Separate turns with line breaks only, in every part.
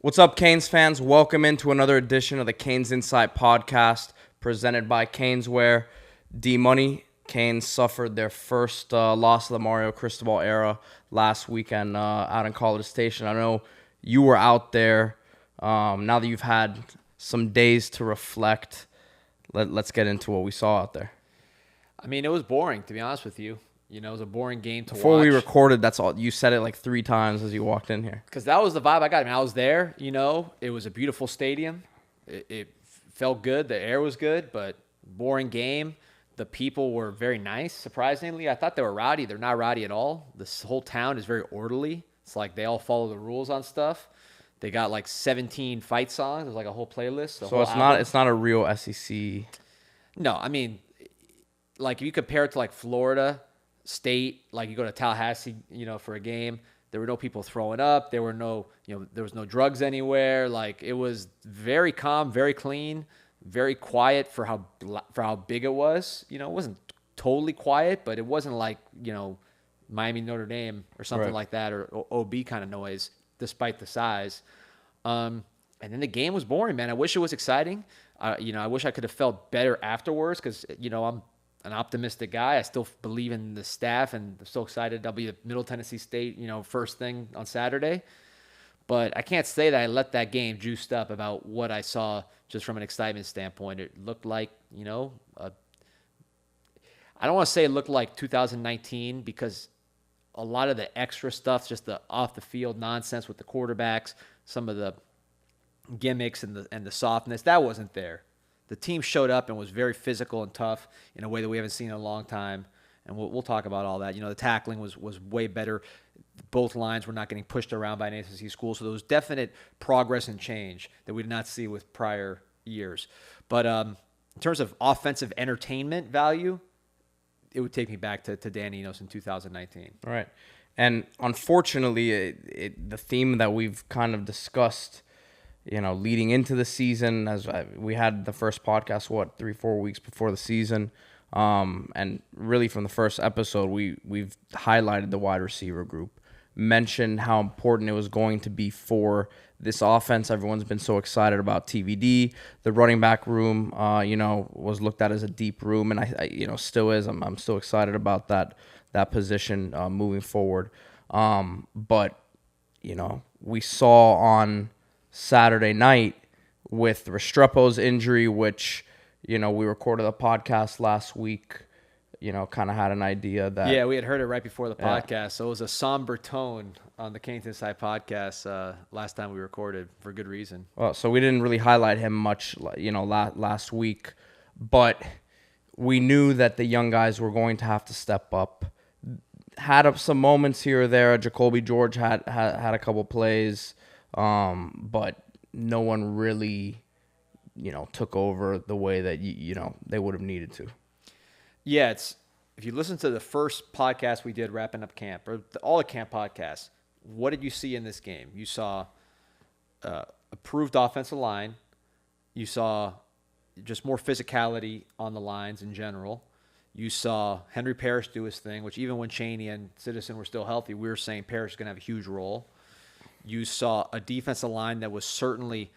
What's up, Canes fans? Welcome into another edition of the CanesInSight podcast presented by Caneswear. D-Money, Canes suffered their first loss of the Mario Cristobal era last weekend out in College Station. I know you were out there. Now that you've had some days to reflect, let's get into what we saw out there.
I mean, it was boring, to be honest with you. You know, it was a boring game to
Before
watch.
we recorded, that's all. You said it like 3 times as you walked in here.
Because that was the vibe I got. I mean, I was there, you know. It was a beautiful stadium. It felt good. The air was good, but boring game. The people were very nice, surprisingly. I thought they were rowdy. They're not rowdy at all. This whole town is very orderly. It's like they all follow the rules on stuff. They got like 17 fight songs. There's like a whole playlist.
So it's not a real SEC.
No, I mean, like if you compare it to like Florida State, like you go to Tallahassee, you know, for a game, there were no people throwing up. There was no drugs anywhere. Like it was very calm, very clean, very quiet for how big it was. You know, it wasn't totally quiet, but it wasn't like, you know, Miami Notre Dame or something like that, or OB kind of noise, despite the size. And then the game was boring, man. I wish it was exciting. I wish I could have felt better afterwards because, you know, I'm an optimistic guy. I still believe in the staff, and I'm so excited. I'll be at Middle Tennessee State, you know, first thing on Saturday. But I can't say that I let that game juiced up about what I saw just from an excitement standpoint. It looked like, you know, I don't want to say it looked like 2019 because a lot of the extra stuff, just the off-the-field nonsense with the quarterbacks, some of the gimmicks and the softness, that wasn't there. The team showed up and was very physical and tough in a way that we haven't seen in a long time, and we'll talk about all that. You know, the tackling was way better. Both lines were not getting pushed around by an SEC school, so there was definite progress and change that we did not see with prior years. But in terms of offensive entertainment value, it would take me back to Dan Enos in 2019.
All right. And unfortunately, the theme that we've kind of discussed, you know, leading into the season, as we had the first podcast, 3-4 weeks before the season, and really from the first episode, we've highlighted the wide receiver group, mentioned how important it was going to be for this offense. Everyone's been so excited about TVD. The running back room, was looked at as a deep room, and I still is. I'm still excited about that position moving forward. But you know, we saw on Saturday night with Restrepo's injury, which, you know, we recorded a podcast last week, you know, kind of had an idea that...
Yeah, we had heard it right before the podcast, so it was a somber tone on the CanesInSight podcast last time we recorded, for good reason.
Well, so we didn't really highlight him much, you know, last week, but we knew that the young guys were going to have to step up. Had up some moments here or there. Jacoby George had a couple plays, but no one really, you know, took over the way that you know they would have needed to.
Yeah, if you listen to the first podcast we did wrapping up camp, or all the camp podcasts, what did you see in this game? You saw improved offensive line. You saw just more physicality on the lines in general. You saw Henry Parrish do his thing, which even when Chaney and Citizen were still healthy, we were saying Parrish is going to have a huge role. You saw a defensive line that was certainly,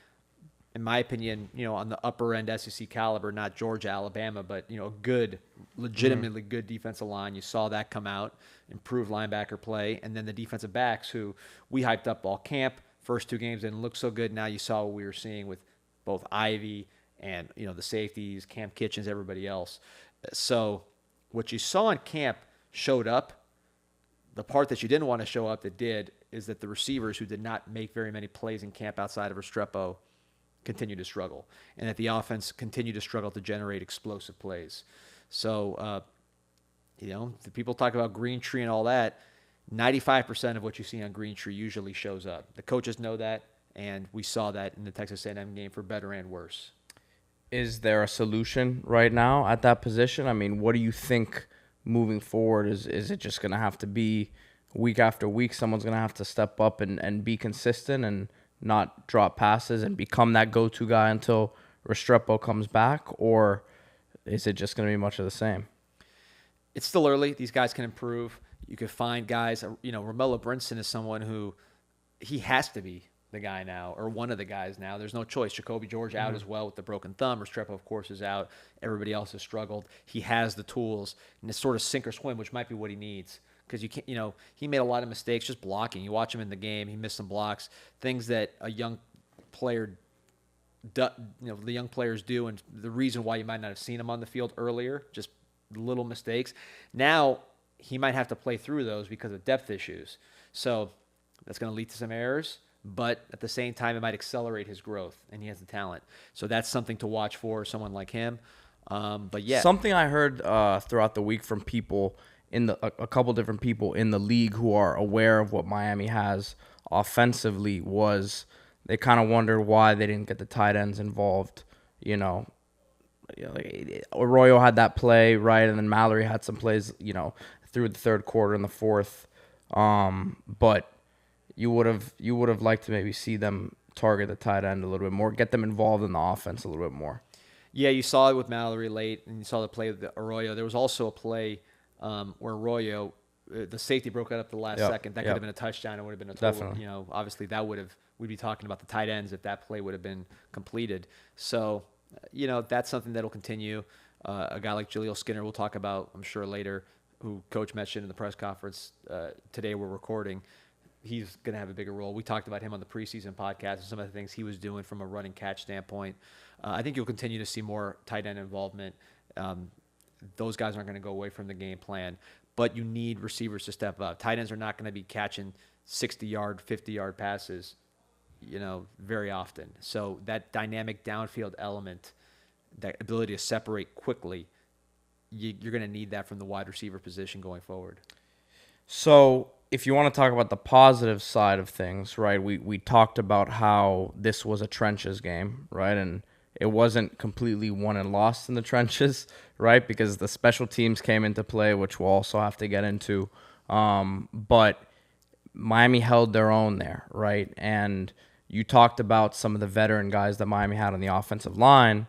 in my opinion, you know, on the upper end SEC caliber, not Georgia, Alabama, but, you know, a good, legitimately good defensive line. You saw that come out, improved linebacker play, and then the defensive backs who we hyped up all camp. First 2 games didn't look so good. Now you saw what we were seeing with both Ivy and, you know, the safeties, Cam Kitchens, everybody else. So what you saw in camp showed up. The part that you didn't want to show up that did is that the receivers who did not make very many plays in camp outside of Restrepo continue to struggle, and that the offense continued to struggle to generate explosive plays. So, you know, the people talk about Green Tree and all that. 95% of what you see on Green Tree usually shows up. The coaches know that, and we saw that in the Texas A&M game for better and worse.
Is there a solution right now at that position? I mean, what do you think moving forward? Is it just going to have to be week after week, someone's going to have to step up and be consistent and not drop passes and become that go-to guy until Restrepo comes back? Or is it just going to be much of the same?
It's still early. These guys can improve. You could find guys, you know, Romello Brinson is someone who he has to be the guy now, or one of the guys now. There's no choice. Jacoby George out as well with the broken thumb. Restrepo, of course, is out. Everybody else has struggled. He has the tools, and it's sort of sink or swim, which might be what he needs. Because you can't, he made a lot of mistakes just blocking. You watch him in the game, he missed some blocks, things that a young player, the young players do, and the reason why you might not have seen him on the field earlier, just little mistakes. Now he might have to play through those because of depth issues. So that's going to lead to some errors, but at the same time, it might accelerate his growth, and he has the talent. So that's something to watch for someone like him. But yeah,
something I heard throughout the week from people a couple different people in the league who are aware of what Miami has offensively was they kind of wondered why they didn't get the tight ends involved. Arroyo had that play, right, and then Mallory had some plays, through the third quarter and the fourth. But you would have liked to maybe see them target the tight end a little bit more, get them involved in the offense a little bit more.
Yeah, you saw it with Mallory late, and you saw the play with Arroyo. There was also a play where Arroyo, the safety broke it up the last second. That could have been a touchdown. It would have been a total.
Definitely.
Obviously we'd be talking about the tight ends if that play would have been completed. So, that's something that'll continue. A guy like Jaleel Skinner, we'll talk about, I'm sure, later, who Coach mentioned in the press conference today we're recording. He's going to have a bigger role. We talked about him on the preseason podcast and some of the things he was doing from a running catch standpoint. I think you'll continue to see more tight end involvement. Those guys aren't going to go away from the game plan, but you need receivers to step up. Tight ends are not going to be catching 60-yard, 50-yard passes, very often. So that dynamic downfield element, that ability to separate quickly, you're going to need that from the wide receiver position going forward.
So if you want to talk about the positive side of things, right, we talked about how this was a trenches game, right, and it wasn't completely won and lost in the trenches, right, because the special teams came into play, which we'll also have to get into. But Miami held their own there, right? And you talked about some of the veteran guys that Miami had on the offensive line.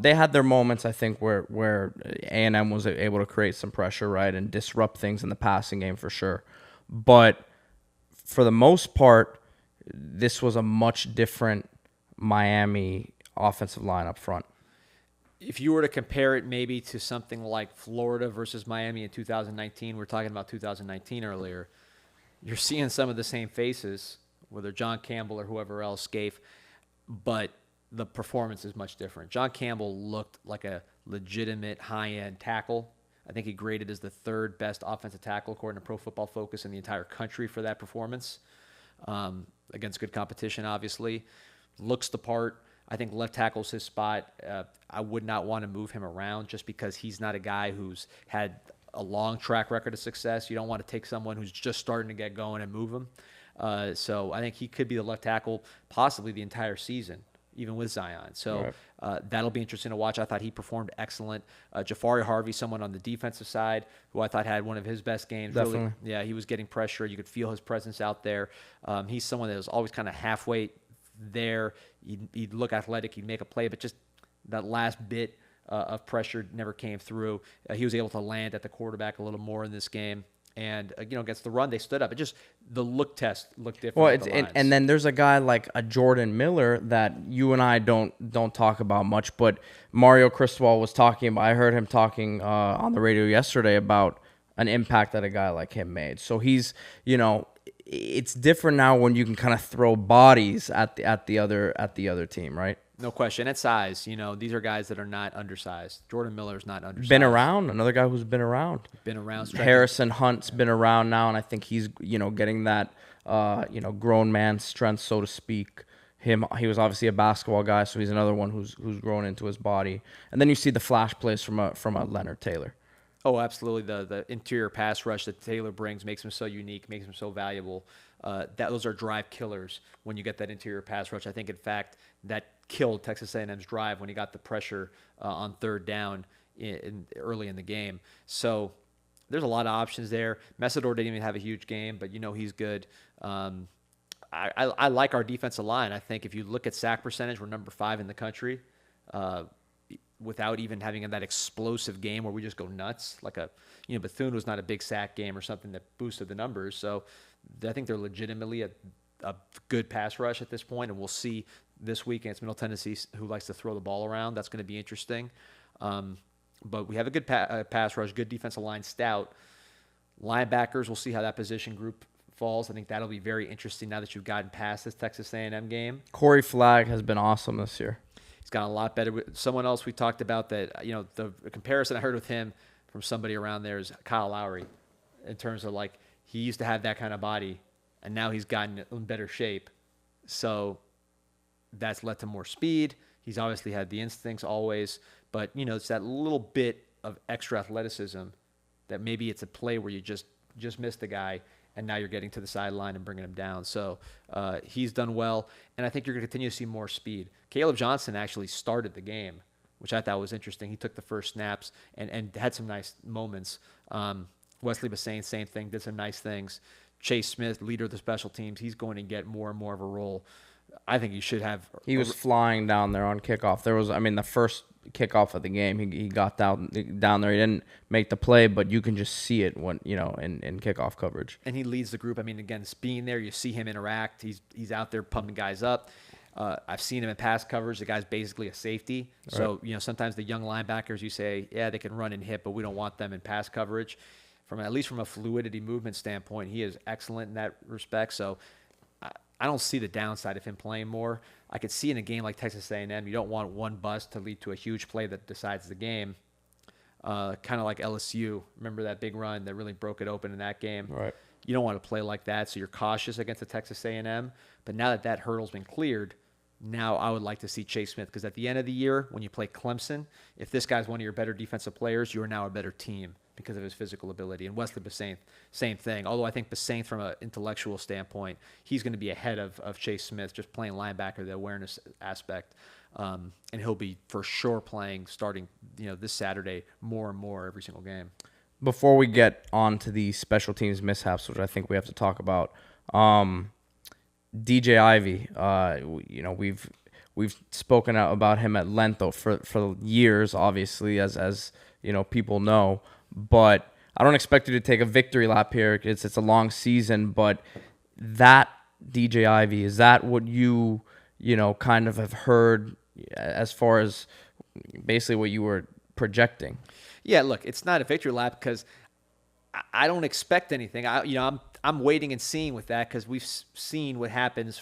They had their moments, I think, where A&M was able to create some pressure, right, and disrupt things in the passing game for sure. But for the most part, this was a much different Miami offensive line up front.
If you were to compare it maybe to something like Florida versus Miami in 2019, we were talking about 2019 earlier, you're seeing some of the same faces, whether John Campbell or whoever else, Scaife, but the performance is much different. John Campbell looked like a legitimate high-end tackle. I think he graded as the third best offensive tackle according to Pro Football Focus in the entire country for that performance, against good competition, obviously. Looks the part. I think left tackle's his spot. I would not want to move him around just because he's not a guy who's had a long track record of success. You don't want to take someone who's just starting to get going and move him. So I think he could be the left tackle possibly the entire season, even with Zion. So that'll be interesting to watch. I thought he performed excellent. Jafari Harvey, someone on the defensive side, who I thought had one of his best games.
Definitely.
Really, yeah, he was getting pressure. You could feel his presence out there. He's someone that was always kind of halfway there. He'd look athletic. He'd make a play, but just that last bit of pressure never came through. He was able to land at the quarterback a little more in this game. And, against the run, they stood up. It just, the look test looked different.
Well, and then there's a guy like a Jordan Miller that you and I don't talk about much, but Mario Cristobal was talking about. I heard him talking on the radio yesterday about an impact that a guy like him made. So he's, it's different now when you can kind of throw bodies at the other team, right?
No question. At size, these are guys that are not undersized. Jordan Miller's not undersized.
Been around. Another guy who's been around. Harrison Hunt's been around now, and I think he's, getting that, grown man strength, so to speak. He was obviously a basketball guy, so he's another one who's grown into his body. And then you see the flash plays from a Leonard Taylor.
Oh, absolutely. The interior pass rush that Taylor brings makes him so unique, makes him so valuable. Those are drive killers when you get that interior pass rush. I think, in fact, that killed Texas A&M's drive when he got the pressure on third down early in the game. So there's a lot of options there. Messidor didn't even have a huge game, but he's good. I like our defensive line. I think if you look at sack percentage, we're number 5 in the country. Without even having that explosive game where we just go nuts. Like Bethune was not a big sack game or something that boosted the numbers. So I think they're legitimately a a good pass rush at this point, and we'll see this week against Middle Tennessee, who likes to throw the ball around. That's going to be interesting. But we have a good pass rush, good defensive line, stout. Linebackers, we'll see how that position group falls. I think that'll be very interesting now that you've gotten past this Texas A&M game.
Corey Flagg has been awesome this year.
He's gotten a lot better. Someone else we talked about that, the comparison I heard with him from somebody around there is Kyle Lowry, in terms of like he used to have that kind of body, and now he's gotten in better shape. So that's led to more speed. He's obviously had the instincts always, but it's that little bit of extra athleticism that maybe it's a play where you just missed the guy, and now you're getting to the sideline and bringing him down. So he's done well, and I think you're going to continue to see more speed. Caleb Johnson actually started the game, which I thought was interesting. He took the first snaps and had some nice moments. Wesley Bassane, same thing, did some nice things. Chase Smith, leader of the special teams, he's going to get more and more of a role. I think he should have.
He was flying down there on kickoff. The first kickoff of the game, he got down there. He didn't make the play, but you can just see it when in kickoff coverage.
And he leads the group. Again, being there, you see him interact. He's out there pumping guys up. I've seen him in pass coverage. The guy's basically a safety. So sometimes the young linebackers, you say, yeah, they can run and hit, but we don't want them in pass coverage. At least from a fluidity movement standpoint, he is excellent in that respect. So I don't see the downside of him playing more. I could see in a game like Texas A&M, you don't want one bust to lead to a huge play that decides the game. Kind of like LSU. Remember that big run that really broke it open in that game?
Right.
You don't want to play like that, so you're cautious against the Texas A&M. But now that that hurdle's been cleared, now I would like to see Chase Smith, because at the end of the year, when you play Clemson, if this guy's one of your better defensive players, you are now a better team because of his physical ability. And Wesley Bassane, same thing. Although I think Bassane, from an intellectual standpoint, he's going to be ahead of Chase Smith, just playing linebacker, the awareness aspect. And he'll be for sure playing starting this Saturday more and more every single game.
Before we get on to the special teams mishaps, which I think we have to talk about, DJ Ivey, we've spoken out about him at length for years, obviously, as people know. But I don't expect you to take a victory lap here. It's a long season, but that DJ Ivey, is that what you kind of have heard as far as basically what you were projecting?
Yeah, look, it's not a victory lap because I don't expect anything. I'm waiting and seeing with that, because we've seen what happens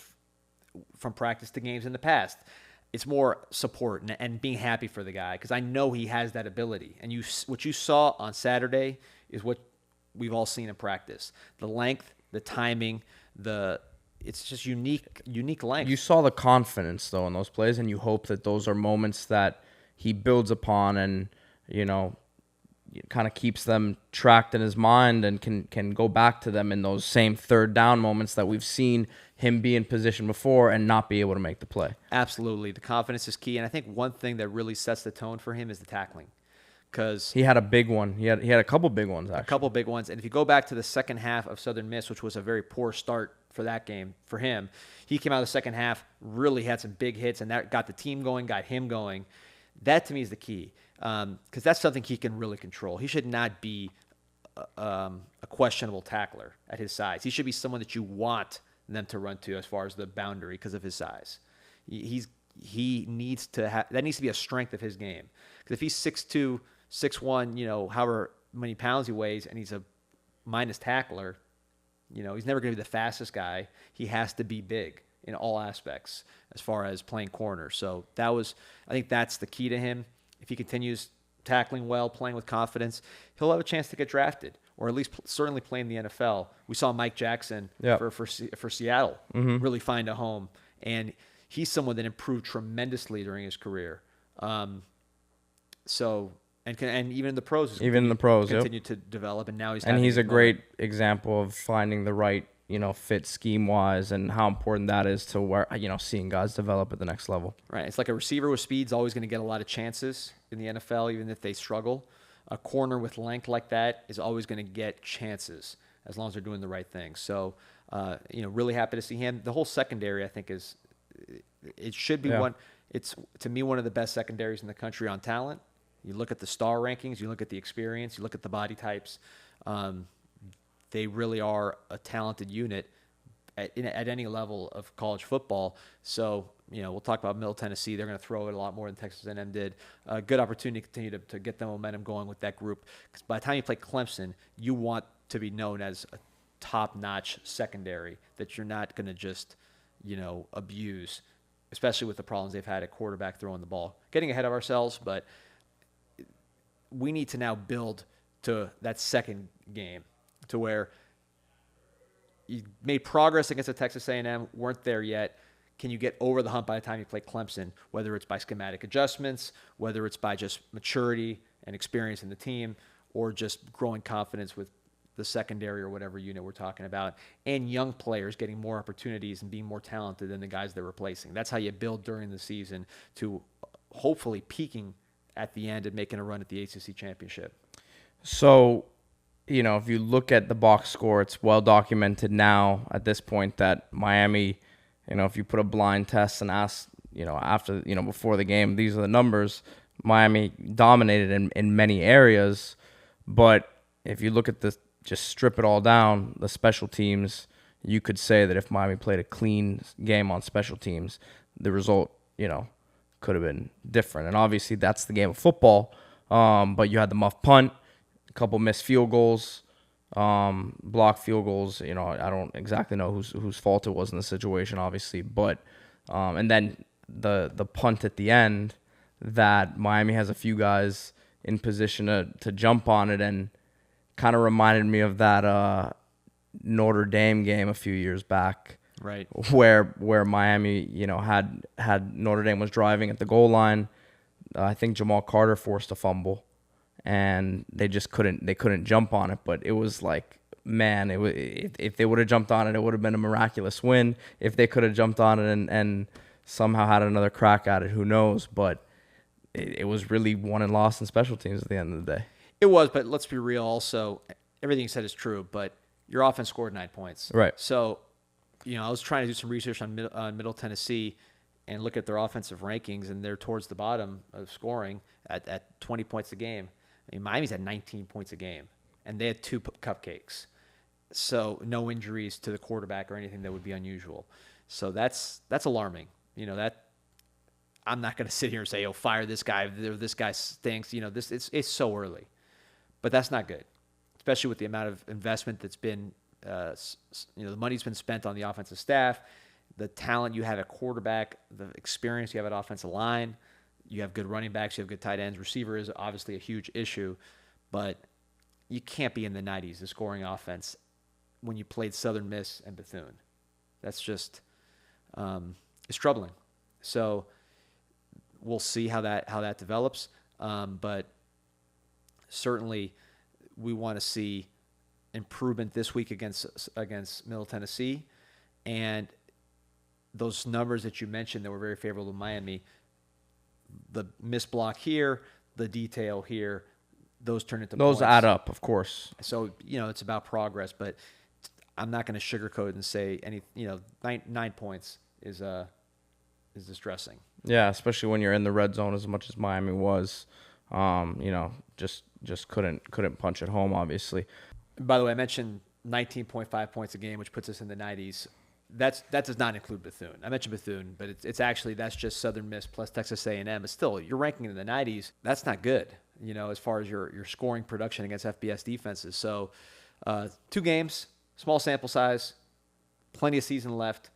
from practice to games in the past. It's more support and being happy for the guy, because I know he has that ability. And what you saw on Saturday is what we've all seen in practice. The length, the timing, it's just unique length.
You saw the confidence, though, in those plays, and you hope that those are moments that he builds upon and, kind of keeps them tracked in his mind and can go back to them in those same third down moments that we've seen him be in position before and not be able to make the play.
Absolutely. The confidence is key. And I think one thing that really sets the tone for him is the tackling. Because
he had a big one. He had a couple big ones, actually.
A couple big ones. And if you go back to the second half of Southern Miss, which was a very poor start for that game for him, he came out of the second half, really had some big hits, and that got the team going, got him going. That, to me, is the key, because that's something he can really control. He should not be a questionable tackler at his size. He should be someone that you want them to run to as far as the boundary because of his size. He needs to have that needs to be a strength of his game. Because if he's 6'2", 6'1", however many pounds he weighs, and he's a minus tackler, he's never going to be the fastest guy. He has to be big in all aspects as far as playing corner. So I think that's the key to him. If he continues tackling well, playing with confidence, he'll have a chance to get drafted, or at least certainly play in the NFL. We saw Mike Jackson for Seattle really find a home, and he's someone that improved tremendously during his career. And even in the pros, continue to develop, and now he's
a great example of finding the right fit scheme wise, and how important that is to where seeing guys develop at the next level.
Right, it's like a receiver with speed is always going to get a lot of chances in the NFL, even if they struggle. A corner with length like that is always going to get chances as long as they're doing the right thing. So, really happy to see him. The whole secondary, I think, should be one. It's to me one of the best secondaries in the country on talent. You look at the star rankings, you look at the experience, you look at the body types. They really are a talented unit. at any level of college football. So, we'll talk about Middle Tennessee. They're going to throw it a lot more than Texas A&M did. A good opportunity to continue to get the momentum going with that group. Because by the time you play Clemson, you want to be known as a top-notch secondary that you're not going to just, abuse, especially with the problems they've had at quarterback throwing the ball. Getting ahead of ourselves, but we need to now build to that second game to where you made progress against the Texas A&M, weren't there yet. Can you get over the hump by the time you play Clemson, whether it's by schematic adjustments, whether it's by just maturity and experience in the team, or just growing confidence with the secondary or whatever unit we're talking about, and young players getting more opportunities and being more talented than the guys they're replacing. That's how you build during the season to hopefully peaking at the end and making a run at the ACC championship.
So, if you look at the box score, it's well documented now at this point that Miami, if you put a blind test and ask, after, before the game, these are the numbers, Miami dominated in many areas. But if you look at just strip it all down, the special teams, you could say that if Miami played a clean game on special teams, the result, could have been different. And obviously that's the game of football. But you had the muff punt, a couple missed field goals, blocked field goals. I don't exactly know whose fault it was in the situation, obviously. But and then the punt at the end that Miami has a few guys in position to jump on it, and kind of reminded me of that Notre Dame game a few years back,
right?
Where Miami, had Notre Dame was driving at the goal line. I think Jamal Carter forced a fumble, and they just couldn't jump on it. But it was like, man, if they would have jumped on it, it would have been a miraculous win. If they could have jumped on it and somehow had another crack at it, who knows? But it was really won and lost in special teams at the end of the day.
It was, but let's be real also. Everything you said is true, but your offense scored 9 points.
Right.
So, I was trying to do some research on Middle Tennessee and look at their offensive rankings, and they're towards the bottom of scoring at 20 points a game. I mean, Miami's at 19 points a game, and they had 2 cupcakes. So no injuries to the quarterback or anything that would be unusual. So that's alarming. That I'm not going to sit here and say, "Oh, fire this guy. This guy stinks." It's so early. But that's not good, especially with the amount of investment that's been, the money's been spent on the offensive staff, the talent you have at quarterback, the experience you have at offensive line. You have good running backs, you have good tight ends. Receiver is obviously a huge issue, but you can't be in the 90s, the scoring offense, when you played Southern Miss and Bethune. That's just, it's troubling. So we'll see how that develops, but certainly we want to see improvement this week against Middle Tennessee, and those numbers that you mentioned that were very favorable to Miami, the miss block here, the detail here, those turn into
those
points.
Add up, of course.
So it's about progress, but I'm not going to sugarcoat and say 9 points is distressing.
Yeah, especially when you're in the red zone as much as Miami was. Just couldn't punch it home, obviously.
By the way, I mentioned 19.5 points a game, which puts us in the 90s. That does not include Bethune. I mentioned Bethune, but it's actually, that's just Southern Miss plus Texas A&M. It's still, you're ranking in the 90s. That's not good, as far as your scoring production against FBS defenses. So 2 games, small sample size, plenty of season left,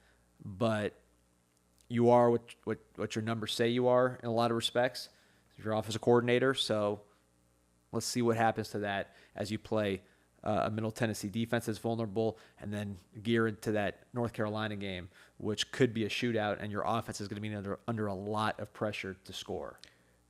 but you are what your numbers say you are in a lot of respects. You're offensive coordinator, so let's see what happens to that as you play a Middle Tennessee defense that's vulnerable, and then gear into that North Carolina game, which could be a shootout, and your offense is going to be under a lot of pressure to score.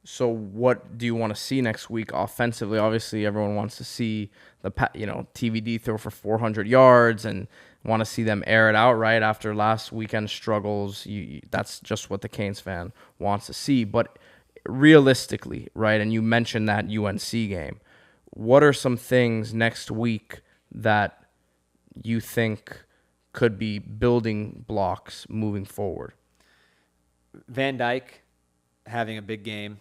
So what do you want to see next week offensively? Obviously, everyone wants to see the TVD throw for 400 yards and want to see them air it out right after last weekend's struggles. That's just what the Canes fan wants to see. But realistically, right, and you mentioned that UNC game, what are some things next week that you think could be building blocks moving forward?
Van Dyke having a big game.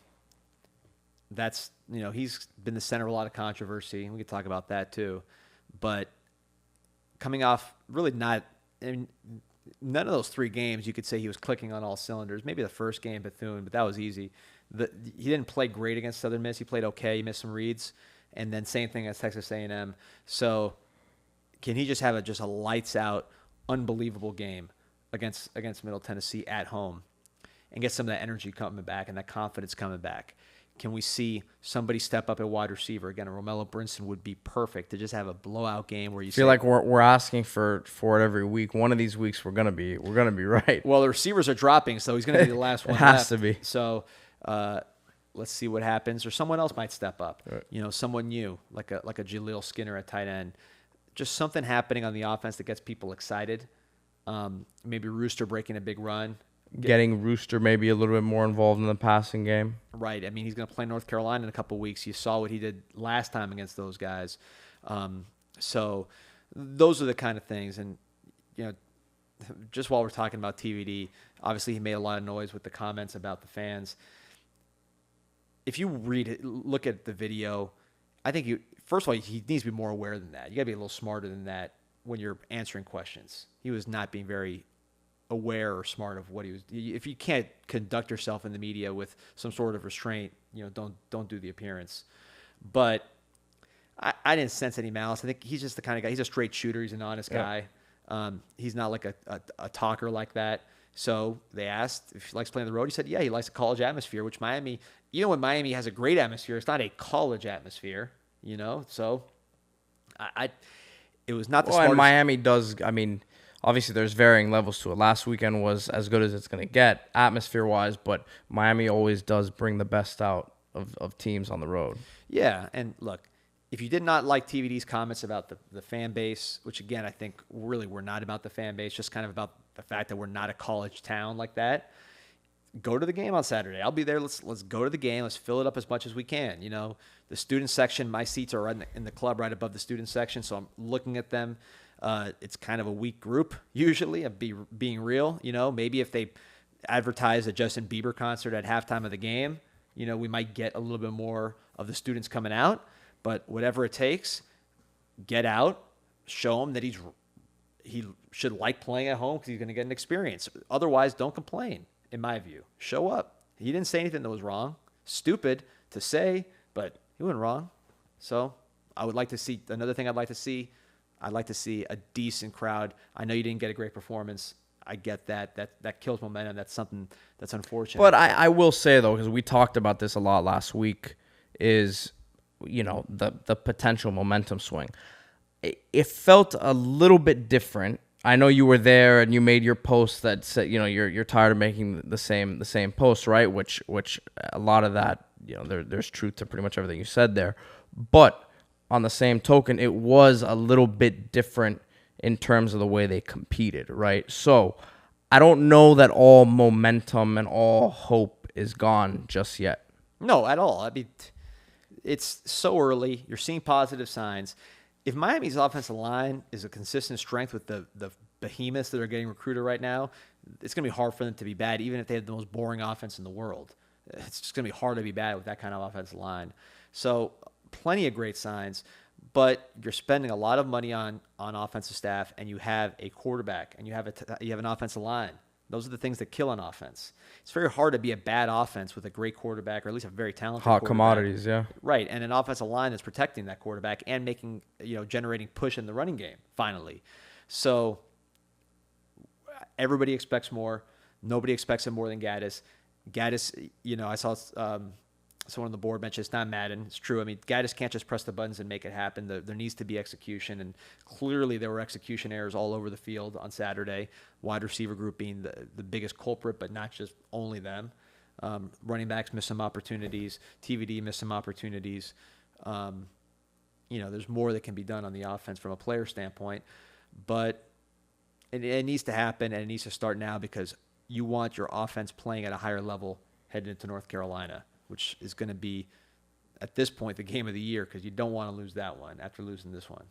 That's, he's been the center of a lot of controversy. We could talk about that too. But coming off really not and none of those 3 games you could say he was clicking on all cylinders. Maybe the first game, Bethune, but that was easy. He didn't play great against Southern Miss. He played okay. He missed some reads, and then same thing as Texas A&M. So can he just have a lights out, unbelievable game against Middle Tennessee at home, and get some of that energy coming back and that confidence coming back? Can we see somebody step up at wide receiver again? Romello Brinson would be perfect to just have a blowout game where you
feel like we're asking for it every week. One of these weeks we're gonna be right.
Well, the receivers are dropping, so he's gonna be the last one.
It has
left.
to be.
So let's see what happens, or someone else might step up.
Right.
Someone new like a Jaleel Skinner at tight end. Just something happening on the offense that gets people excited. Maybe Rooster breaking a big run.
Getting Rooster maybe a little bit more involved in the passing game.
Right. I mean, he's going to play North Carolina in a couple of weeks. You saw what he did last time against those guys. So those are the kind of things. And, just while we're talking about TVD, obviously he made a lot of noise with the comments about the fans. If you look at the video, I think first of all, he needs to be more aware than that. You got to be a little smarter than that when you're answering questions. He was not being very aware or smart of what he was. If you can't conduct yourself in the media with some sort of restraint, don't do the appearance. But I didn't sense any malice. I think he's just the kind of guy. He's a straight shooter. He's an honest guy. He's not like a talker like that. So they asked if he likes playing on the road. He said, yeah, he likes a college atmosphere, which Miami, when Miami has a great atmosphere, it's not a college atmosphere, So it was not the smartest.
And Miami does, obviously there's varying levels to it. Last weekend was as good as it's going to get atmosphere-wise, but Miami always does bring the best out of teams on the road.
Yeah, and look, if you did not like TVD's comments about the fan base, which again I think really we're not about the fan base, just kind of about the fact that we're not a college town like that, go to the game on Saturday. I'll be there. Let's go to the game. Let's fill it up as much as we can. The student section, my seats are in the club right above the student section, so I'm looking at them. It's kind of a weak group usually. Being real, maybe if they advertise a Justin Bieber concert at halftime of the game, we might get a little bit more of the students coming out. But whatever it takes, get out, show him that he should like playing at home because he's going to get an experience. Otherwise, don't complain. In my view, show up. He didn't say anything that was wrong. Stupid to say, but he wasn't wrong. So I would like to see another thing. I'd like to see a decent crowd. I know you didn't get a great performance. I get that. That kills momentum. That's something that's unfortunate.
But I will say, though, because we talked about this a lot last week, is, the potential momentum swing. It felt a little bit different. I know you were there and you made your post that said, you're tired of making the same post, right? Which a lot of that, there's truth to pretty much everything you said there. But on the same token, it was a little bit different in terms of the way they competed, right? So I don't know that all momentum and all hope is gone just yet.
No, at all. It's so early. You're seeing positive signs. If Miami's offensive line is a consistent strength with the behemoths that are getting recruited right now, it's going to be hard for them to be bad, even if they have the most boring offense in the world. It's just going to be hard to be bad with that kind of offensive line. So plenty of great signs, but you're spending a lot of money on offensive staff, and you have a quarterback, and you have an offensive line. Those are the things that kill an offense. It's very hard to be a bad offense with a great quarterback, or at least a very talented
hot
quarterback.
commodities, yeah.
Right, and an offensive line that's protecting that quarterback and making, generating push in the running game, finally. So everybody expects more. Nobody expects it more than Gaddis. Gaddis, I saw someone on the board mention it's not Madden. It's true. Gaddis can't just press the buttons and make it happen. There needs to be execution, and clearly there were execution errors all over the field on Saturday. Wide receiver group being the biggest culprit, but not just only them. Running backs missed some opportunities. TVD missed some opportunities. There's more that can be done on the offense from a player standpoint, but it needs to happen, and it needs to start now because you want your offense playing at a higher level heading into North Carolina, which is going to be, at this point, the game of the year because you don't want to lose that one after losing this one.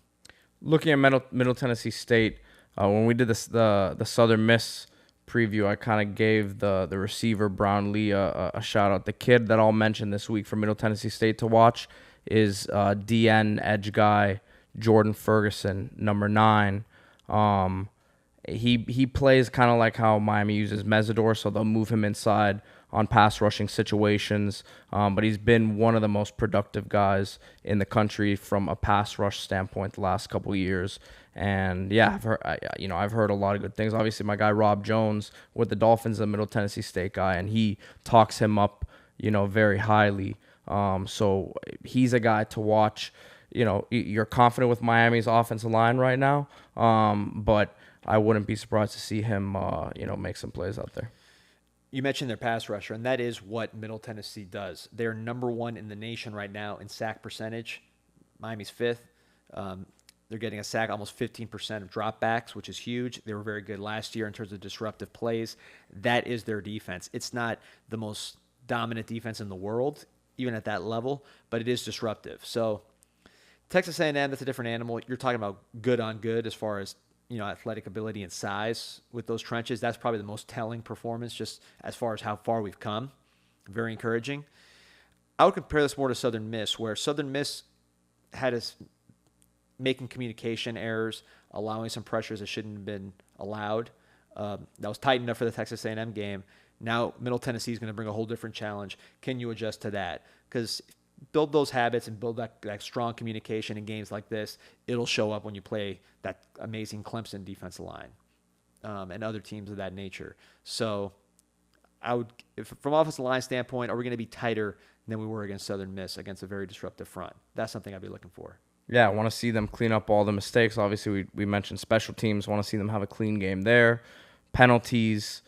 Looking at Middle Tennessee State, when we did the Southern Miss preview, I kind of gave the receiver, Brown Lee, a shout-out. The kid that I'll mention this week for Middle Tennessee State to watch is DN edge guy Jordan Ferguson, number 9. he plays kind of like how Miami uses Mesidor, so they'll move him inside on pass rushing situations. But he's been one of the most productive guys in the country from a pass rush standpoint the last couple of years. And yeah, I've heard a lot of good things. Obviously, my guy Rob Jones with the Dolphins, a Middle Tennessee State guy, and he talks him up, very highly. So he's a guy to watch. You're confident with Miami's offensive line right now, but I wouldn't be surprised to see him, make some plays out there.
You mentioned their pass rusher, and that is what Middle Tennessee does. They're number one in the nation right now in sack percentage. Miami's fifth. They're getting a sack almost 15% of dropbacks, which is huge. They were very good last year in terms of disruptive plays. That is their defense. It's not the most dominant defense in the world, even at that level, but it is disruptive. So Texas A&M, that's a different animal. You're talking about good on good as far as athletic ability and size with those trenches. That's probably the most telling performance just as far as how far we've come. Very encouraging. I would compare this more to Southern Miss, where Southern Miss had us making communication errors, allowing some pressures that shouldn't have been allowed. That was tight enough for the Texas A&M game. Now Middle Tennessee is going to bring a whole different challenge. Can you adjust to that? Because build those habits and build that strong communication in games like this. It'll show up when you play that amazing Clemson defensive line and other teams of that nature. So from offensive line standpoint, are we going to be tighter than we were against Southern Miss, against a very disruptive front? That's something I'd be looking for.
Yeah, I want to see them clean up all the mistakes. Obviously, we mentioned special teams. I want to see them have a clean game there. Penalties.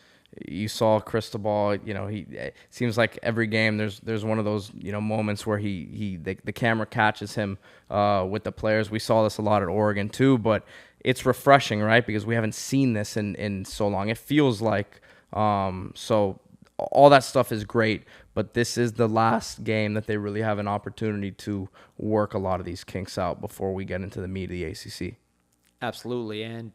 You saw Cristobal, it seems like every game there's one of those, moments where the camera catches him with the players. We saw this a lot at Oregon too, but it's refreshing, right? Because we haven't seen this in so long. It feels like, so all that stuff is great, but this is the last game that they really have an opportunity to work a lot of these kinks out before we get into the meat of the ACC.
Absolutely, and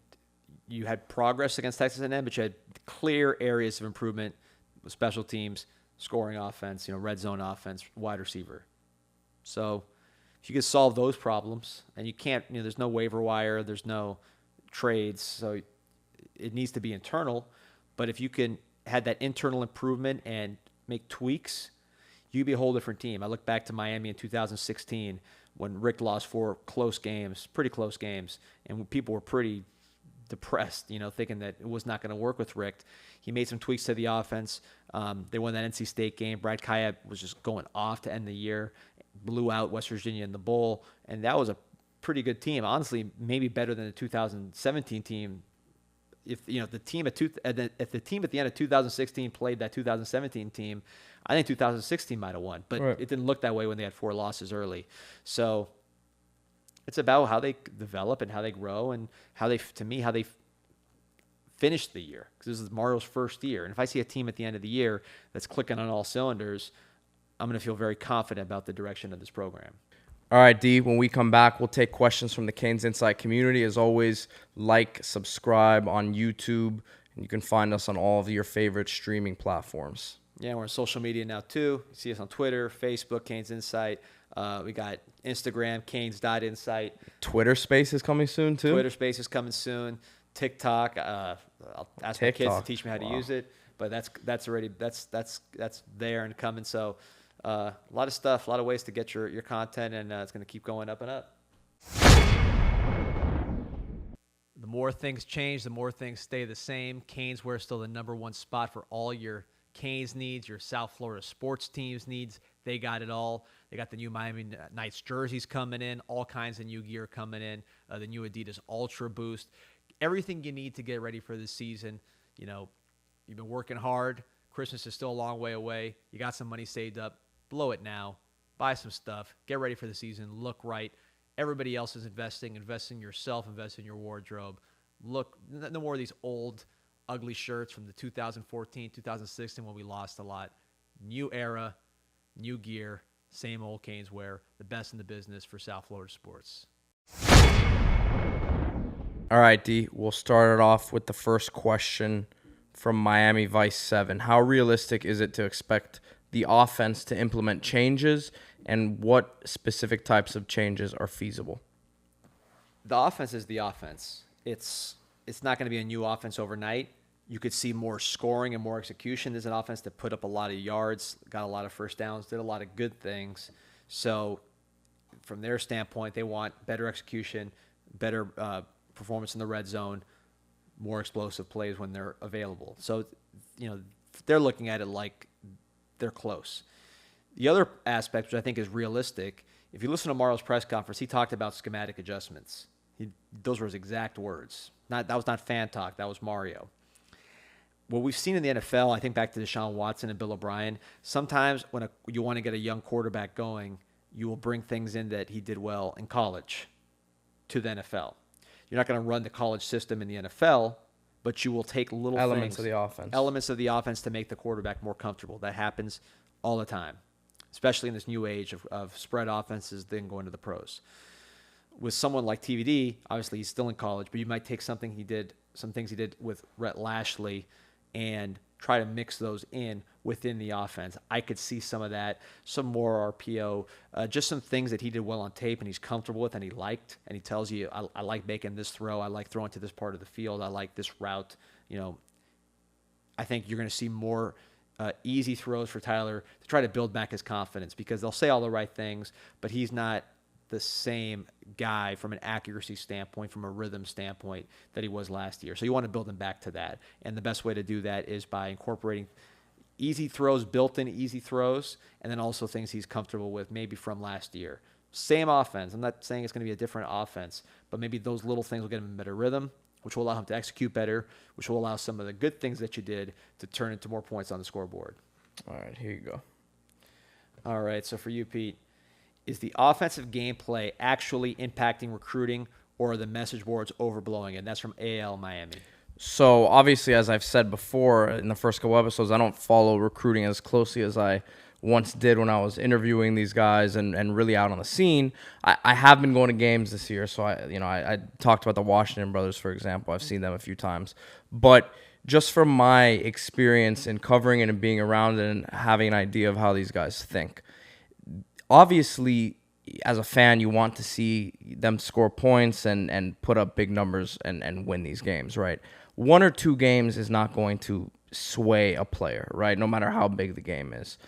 you had progress against Texas A&M, but you had clear areas of improvement with special teams, scoring offense, red zone offense, wide receiver. So if you could solve those problems, and you can't, there's no waiver wire, there's no trades, so it needs to be internal. But if you can have that internal improvement and make tweaks, you'd be a whole different team. I look back to Miami in 2016 when Rick lost 4 close games, pretty close games, and people were pretty depressed, thinking that it was not going to work with Rick. He made some tweaks to the offense. They won that NC State game. Brad Kaya was just going off to end the year, blew out West Virginia in the bowl, and that was a pretty good team. Honestly, maybe better than the 2017 team. If the team at the end of 2016 played that 2017 team, I think 2016 might have won, but It didn't look that way when they had 4 losses early. So it's about how they develop and how they grow and how they finish the year, because this is Mario's first year. And if I see a team at the end of the year that's clicking on all cylinders, I'm going to feel very confident about the direction of this program.
All right, D, when we come back, we'll take questions from the CanesInSight community. As always, subscribe on YouTube, and you can find us on all of your favorite streaming platforms.
Yeah, we're on social media now, too. You see us on Twitter, Facebook, CanesInSight. We got Instagram, canes.insight.
Twitter Space is coming soon, too?
Twitter Space is coming soon. TikTok. I'll ask my kids to teach me how to use it, but that's already there and coming. So a lot of stuff, a lot of ways to get your content, and it's going to keep going up and up. The more things change, the more things stay the same. Caneswear is still the number one spot for all your Canes needs, your South Florida sports teams needs. They got it all. They got the new Miami Knights jerseys coming in, all kinds of new gear coming in, the new Adidas Ultra Boost. Everything you need to get ready for this season. You've been working hard. Christmas is still a long way away. You got some money saved up. Blow it now. Buy some stuff. Get ready for the season. Look right. Everybody else is investing. Invest in yourself. Invest in your wardrobe. Look, no more of these old, ugly shirts from the 2014, 2016 when we lost a lot. New era, new gear, same old Caneswear, the best in the business for South Florida sports.
All right, D, we'll start it off with the first question from Miami Vice 7. How realistic is it to expect the offense to implement changes, and what specific types of changes are feasible?
The offense is the offense. it's not going to be a new offense overnight. You could see more scoring and more execution. There's an offense that put up a lot of yards, got a lot of first downs, did a lot of good things. So from their standpoint, they want better execution, better performance in the red zone, more explosive plays when they're available. So, they're looking at it like they're close. The other aspect, which I think is realistic, if you listen to Mario's press conference, he talked about schematic adjustments. Those were his exact words. That was not fan talk. That was Mario. What we've seen in the NFL, I think back to Deshaun Watson and Bill O'Brien, sometimes when you want to get a young quarterback going, you will bring things in that he did well in college to the NFL. You're not going to run the college system in the NFL, but you will take little
elements of the offense.
Elements of the offense to make the quarterback more comfortable. That happens all the time, especially in this new age of spread offenses then going to the pros. With someone like TVD, obviously he's still in college, but you might take some things he did with Rhett Lashley and try to mix those in within the offense. I could see some of that, some more RPO, just some things that he did well on tape and he's comfortable with and he liked. And he tells you, I like making this throw. I like throwing to this part of the field. I like this route. I think you're going to see more easy throws for Tyler to try to build back his confidence because they'll say all the right things, but he's not the same guy from an accuracy standpoint, from a rhythm standpoint that he was last year. So you want to build him back to that. And the best way to do that is by incorporating easy throws, built-in easy throws, and then also things he's comfortable with maybe from last year. Same offense. I'm not saying it's going to be a different offense, but maybe those little things will get him a better rhythm, which will allow him to execute better, which will allow some of the good things that you did to turn into more points on the scoreboard.
All right, here you go.
All right, so for you, Pete, is the offensive gameplay actually impacting recruiting or are the message boards overblowing it? And that's from AL Miami.
So obviously, as I've said before in the first couple episodes, I don't follow recruiting as closely as I once did when I was interviewing these guys and really out on the scene. I have been going to games this year, so I talked about the Washington brothers, for example. I've seen them a few times. But just from my experience in covering it and being around it and having an idea of how these guys think, obviously, as a fan, you want to see them score points and put up big numbers and win these games, right? 1 or 2 games is not going to sway a player, right? No matter how big the game is.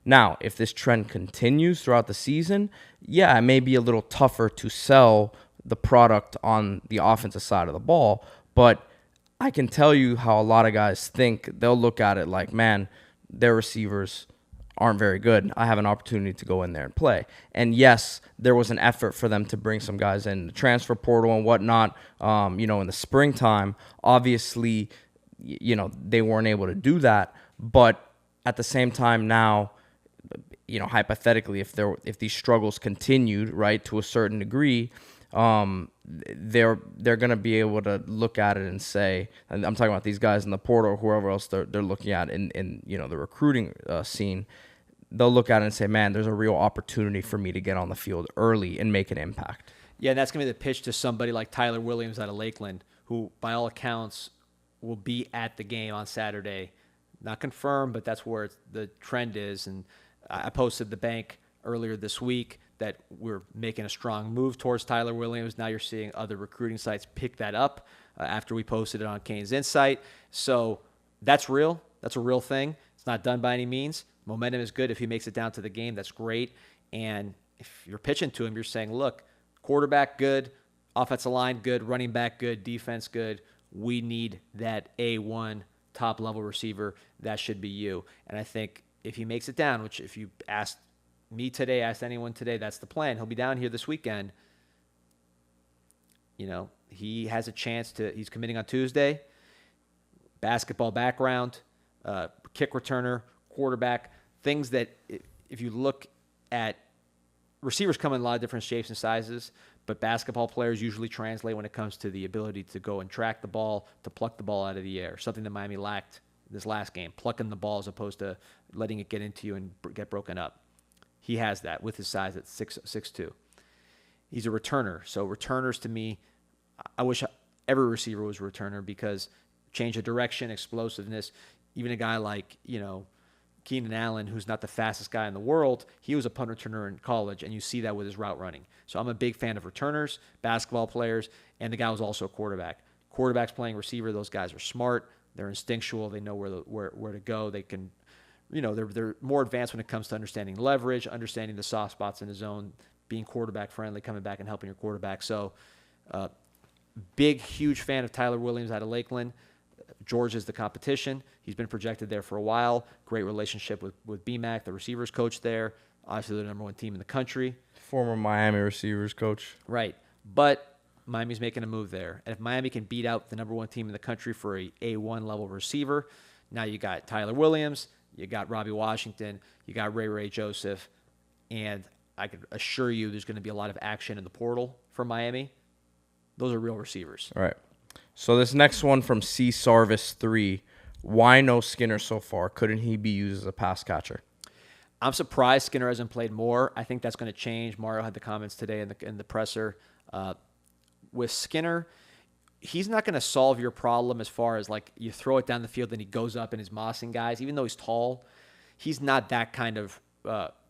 Now, if this trend continues throughout the season, yeah, it may be a little tougher to sell the product on the offensive side of the ball, but I can tell you how a lot of guys think. They'll look at it like, man, their receivers aren't very good. I have an opportunity to go in there and play. And yes, there was an effort for them to bring some guys in the transfer portal and whatnot, in the springtime. Obviously, they weren't able to do that. But at the same time now, hypothetically, if these struggles continued, right, to a certain degree, they're going to be able to look at it and say, and I'm talking about these guys in the portal or whoever else they're looking at in the recruiting scene. They'll look at it and say, man, there's a real opportunity for me to get on the field early and make an impact.
Yeah, and that's going to be the pitch to somebody like Tyler Williams out of Lakeland, who by all accounts will be at the game on Saturday. Not confirmed, but that's where the trend is. And I posted the bank earlier this week that we're making a strong move towards Tyler Williams. Now you're seeing other recruiting sites pick that up after we posted it on CanesInSight. So that's real. That's a real thing. It's not done by any means. Momentum is good. If he makes it down to the game, that's great. And if you're pitching to him, you're saying, look, quarterback good, offensive line good, running back good, defense good. We need that A1 top-level receiver. That should be you. And I think if he makes it down, which if you asked me today, asked anyone today, that's the plan. He'll be down here this weekend. He has a chance he's committing on Tuesday. Basketball background, kick returner, quarterback, things that if you look at, receivers come in a lot of different shapes and sizes, but basketball players usually translate when it comes to the ability to go and track the ball, to pluck the ball out of the air, something that Miami lacked this last game, plucking the ball as opposed to letting it get into you and get broken up. He has that with his size at 6'2". He's a returner. So returners to me, I wish every receiver was a returner because change of direction, explosiveness, even a guy like, Keenan Allen, who's not the fastest guy in the world, he was a punt returner in college, and you see that with his route running. So I'm a big fan of returners, basketball players, and the guy was also a quarterback. quarterbacks playing receiver, those guys are smart. They're instinctual. They know where to go. They can, they're more advanced when it comes to understanding leverage, understanding the soft spots in the zone, being quarterback friendly, coming back and helping your quarterback. So, big, huge fan of Tyler Williams out of Lakeland. Georgia's the competition. He's been projected there for a while. Great relationship with BMAC, the receivers coach there. Obviously, the number one team in the country.
Former Miami receivers coach.
Right. But Miami's making a move there. And if Miami can beat out the number one team in the country for a A1 level receiver, now you got Tyler Williams, you got Robbie Washington, you got Ray Joseph, and I can assure you there's going to be a lot of action in the portal for Miami. Those are real receivers.
All right. So this next one from C Sarvis 3. Why no Skinner so far? Couldn't he be used as a pass catcher?
I'm surprised Skinner hasn't played more. I think that's going to change. Mario had the comments today in the presser. With Skinner, he's not going to solve your problem as far as like you throw it down the field and he goes up and is mossing guys. Even though he's tall, he's not that kind of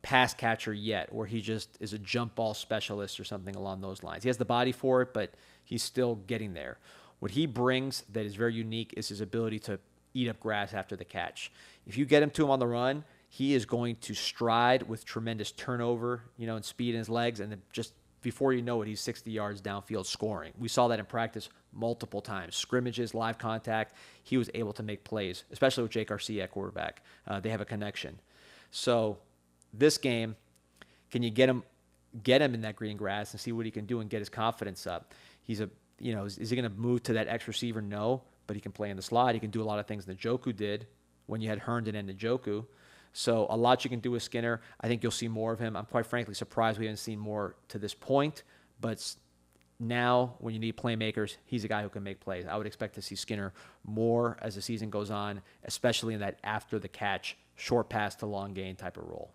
pass catcher yet, where he just is a jump ball specialist or something along those lines. He has the body for it, but he's still getting there. What he brings that is very unique is his ability to eat up grass after the catch. If you get him to him on the run, he is going to stride with tremendous turnover, and speed in his legs, and then just before you know it, he's 60 yards downfield scoring. We saw that in practice multiple times. Scrimmages, live contact, he was able to make plays, especially with Jake Garcia at quarterback. They have a connection. So this game, can you get him in that green grass and see what he can do and get his confidence up? Is he going to move to that X receiver? No, but he can play in the slot. He can do a lot of things that Njoku did when you had Herndon and Njoku. So a lot you can do with Skinner. I think you'll see more of him. I'm quite frankly surprised we haven't seen more to this point. But now when you need playmakers, he's a guy who can make plays. I would expect to see Skinner more as the season goes on, especially in that after the catch, short pass to long gain type of role.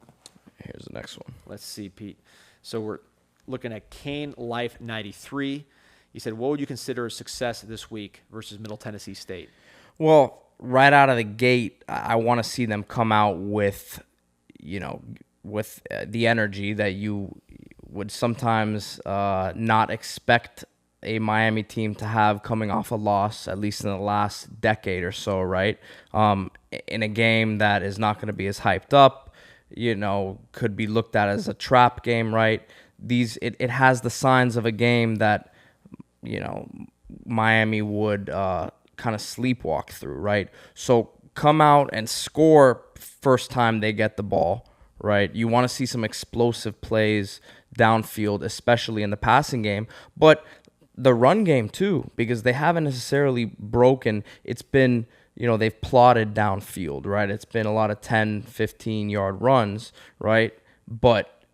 Here's the next one.
Let's see, Pete. So we're looking at Kane Life 93. He said, what would you consider a success this week versus Middle Tennessee State?
Well, right out of the gate, I want to see them come out with, the energy that you would sometimes not expect a Miami team to have coming off a loss, at least in the last decade or so, right? In a game that is not going to be as hyped up, could be looked at as a trap game, right? It has the signs of a game that, Miami would kind of sleepwalk through, right? So come out and score first time they get the ball, right? You want to see some explosive plays downfield, especially in the passing game, but the run game too, because they haven't necessarily broken. It's been, they've plotted downfield, right? It's been a lot of 10, 15-yard runs, right? But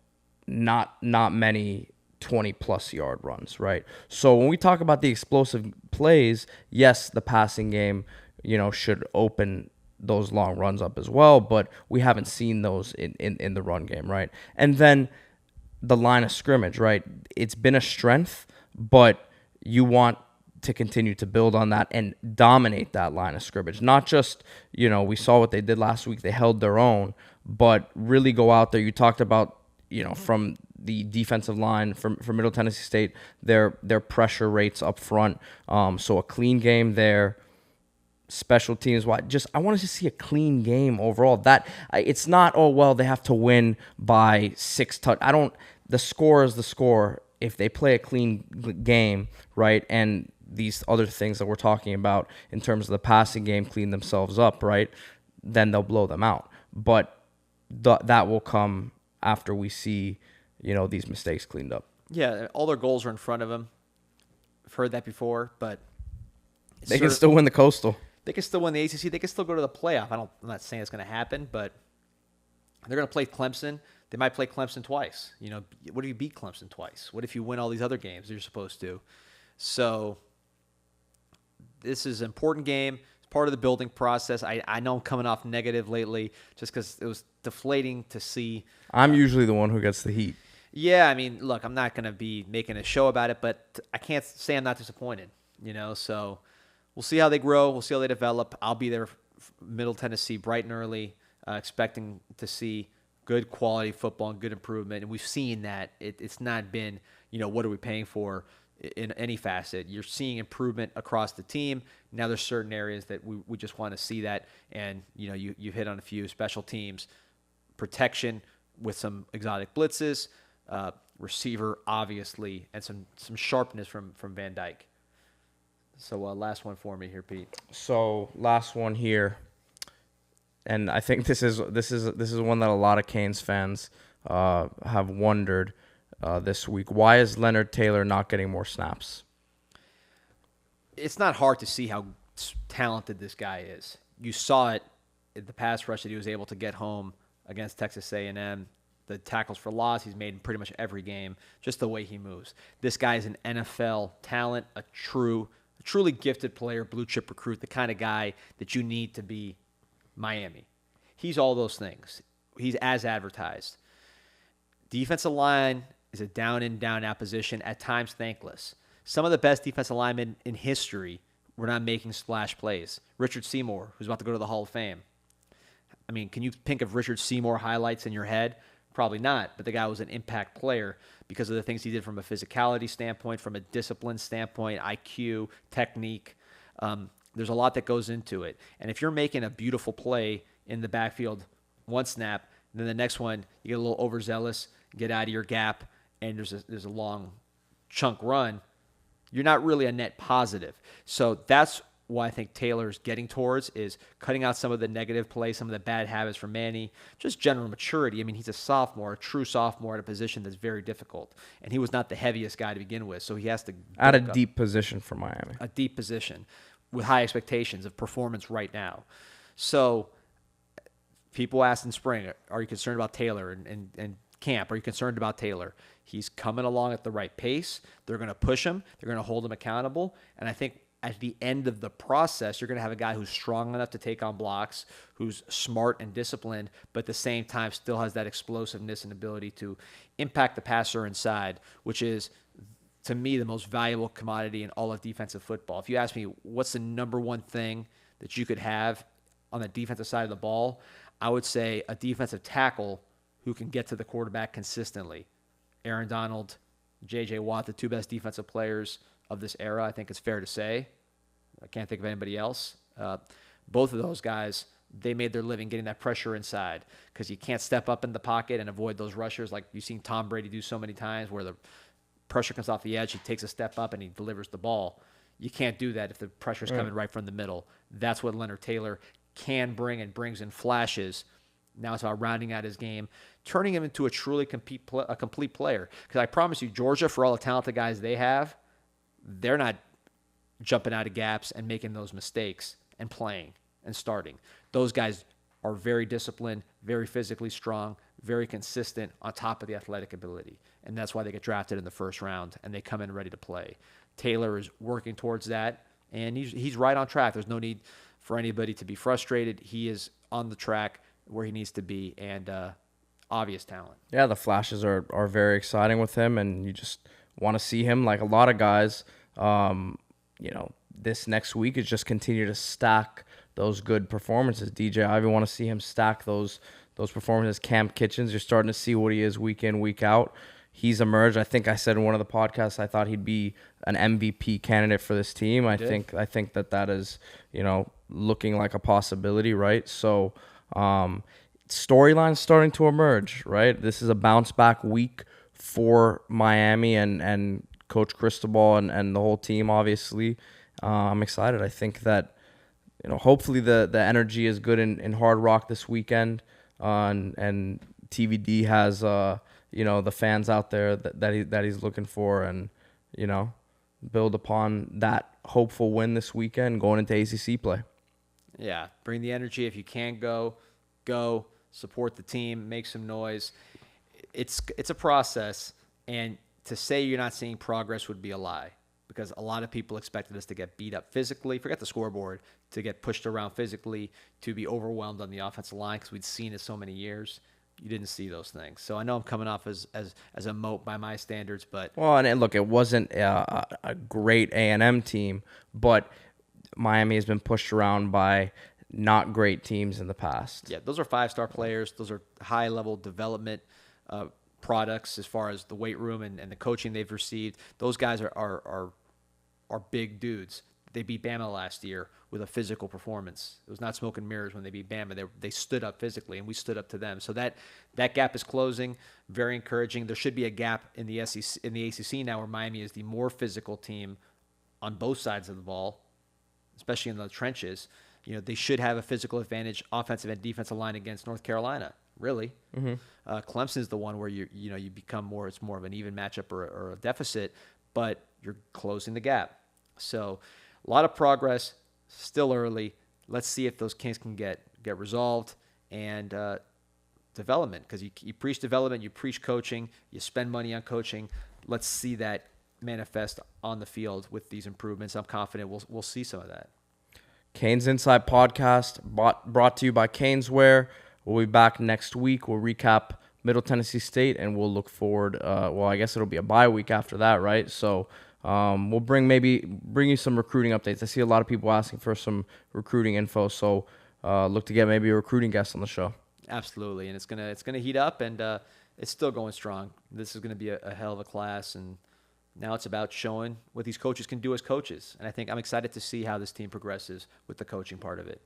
not many 20-plus yard runs, right? So when we talk about the explosive plays, yes, the passing game, should open those long runs up as well, but we haven't seen those in the run game, right? And then the line of scrimmage, right? It's been a strength, but you want to continue to build on that and dominate that line of scrimmage. Not just, we saw what they did last week. They held their own, but really go out there. You talked about, from the defensive line for Middle Tennessee State, their pressure rates up front. So a clean game there. Special teams, I wanted to see a clean game overall. That it's not, they have to win by 6 touchdowns. The score is the score. If they play a clean game, right, and these other things that we're talking about in terms of the passing game clean themselves up, right, then they'll blow them out. But that will come after we see, these mistakes cleaned up.
Yeah, all their goals are in front of them. I've heard that before, but
they can still win the Coastal.
They can still win the ACC. They can still go to the playoff. I'm not saying it's going to happen, but they're going to play Clemson. They might play Clemson twice. What if you beat Clemson twice? What if you win all these other games you're supposed to? So this is an important game. It's part of the building process. I know I'm coming off negative lately just because it was deflating to see.
I'm usually the one who gets the heat.
Yeah, look, I'm not going to be making a show about it, but I can't say I'm not disappointed, so we'll see how they grow. We'll see how they develop. I'll be there, Middle Tennessee, bright and early, expecting to see good quality football and good improvement. And we've seen that. It's not been, what are we paying for? in any facet. You're seeing improvement across the team. Now there's certain areas that we just want to see that. And, you've hit on a few special teams, protection with some exotic blitzes, receiver, obviously, and some sharpness from Van Dyke. So last one for me here, Pete.
So last one here, and I think this is one that a lot of Canes fans have wondered this week. Why is Leonard Taylor not getting more snaps?
It's not hard to see how talented this guy is. You saw it in the pass rush that he was able to get home against Texas A&M. The tackles for loss he's made in pretty much every game, just the way he moves. This guy is an NFL talent, a truly gifted player, blue chip recruit, the kind of guy that you need to be Miami. He's all those things. He's as advertised. Defensive line is a down in, down out position, at times thankless. Some of the best defensive linemen in history were not making splash plays. Richard Seymour, who's about to go to the Hall of Fame. I mean, can you think of Richard Seymour highlights in your head? Probably not, but the guy was an impact player because of the things he did from a physicality standpoint, from a discipline standpoint, IQ, technique. There's a lot that goes into it. And if you're making a beautiful play in the backfield, one snap, and then the next one, you get a little overzealous, get out of your gap, and there's a long chunk run, you're not really a net positive. So that's what I think Taylor's getting towards, is cutting out some of the negative plays, some of the bad habits from Manny, just general maturity. I mean, he's a sophomore, a true sophomore at a position that's very difficult. And he was not the heaviest guy to begin with, so he has to...
At a deep position for Miami.
A deep position with high expectations of performance right now. So people asked in spring, are you concerned about Taylor? And camp, are you concerned about Taylor? He's coming along at the right pace. They're going to push him. They're going to hold him accountable. And I think at the end of the process, you're going to have a guy who's strong enough to take on blocks, who's smart and disciplined, but at the same time still has that explosiveness and ability to impact the passer inside, which is, to me, the most valuable commodity in all of defensive football. If you ask me what's the number one thing that you could have on the defensive side of the ball, I would say a defensive tackle who can get to the quarterback consistently. Aaron Donald, J.J. Watt, the two best defensive players of this era, I think it's fair to say. I can't think of anybody else. Both of those guys, they made their living getting that pressure inside, because you can't step up in the pocket and avoid those rushers like you've seen Tom Brady do so many times, where the pressure comes off the edge, he takes a step up and he delivers the ball. You can't do that if the pressure's coming right from the middle. That's what Leonard Taylor can bring, and brings in flashes. Now it's about rounding out his game, turning him into a truly complete player. Because I promise you, Georgia, for all the talented guys they have, they're not jumping out of gaps and making those mistakes and playing and starting. Those guys are very disciplined, very physically strong, very consistent, on top of the athletic ability. And that's why they get drafted in the first round and they come in ready to play. Taylor is working towards that, and he's right on track. There's no need for anybody to be frustrated. He is on the track where he needs to be, and obvious talent.
Yeah, the flashes are very exciting with him, and you just want to see him, like a lot of guys, this next week is just continue to stack those good performances. DJ Ivey, want to see him stack those performances. Cam Kitchens, you're starting to see what he is week in, week out. He's emerged. I think I said in one of the podcasts I thought he'd be an MVP candidate for this team. I think that is, looking like a possibility, right? So storylines starting to emerge, right? This is a bounce back week for Miami and Coach Cristobal and the whole team, obviously. I'm excited. I think that, hopefully the energy is good in Hard Rock this weekend, and TVD has, the fans out there that he's looking for, and, build upon that hopeful win this weekend going into ACC play.
Yeah, bring the energy. If you can go, support the team, make some noise. It's a process, and to say you're not seeing progress would be a lie, because a lot of people expected us to get beat up physically, forget the scoreboard, to get pushed around physically, to be overwhelmed on the offensive line, because we'd seen it so many years. You didn't see those things. So I know I'm coming off as a moat by my standards, but...
Well, and look, it wasn't a great A&M team, but Miami has been pushed around by not great teams in the past.
Yeah, those are 5-star players. Those are high-level development products as far as the weight room and the coaching they've received. Those guys are big dudes. They beat Bama last year with a physical performance. It was not smoke and mirrors when they beat Bama. They stood up physically, and we stood up to them. So that gap is closing. Very encouraging. There should be a gap in the SEC, in the ACC now, where Miami is the more physical team on both sides of the ball, especially in the trenches. They should have a physical advantage, offensive and defensive line against North Carolina. Really, Clemson is the one where you become more. It's more of an even matchup or a deficit, but you're closing the gap. So a lot of progress, still early. Let's see if those kinks can get resolved, and development, because you preach development, you preach coaching, you spend money on coaching. Let's see that manifest on the field with these improvements. I'm confident we'll see some of that.
Canes Insight Podcast brought to you by Caneswear. We'll be back next week. We'll recap Middle Tennessee State, and we'll look forward. I guess it'll be a bye week after that, right? So we'll bring you some recruiting updates. I see a lot of people asking for some recruiting info, so look to get maybe a recruiting guest on the show.
Absolutely, and it's gonna heat up, and it's still going strong. This is gonna be a hell of a class, and now it's about showing what these coaches can do as coaches. And I think I'm excited to see how this team progresses with the coaching part of it.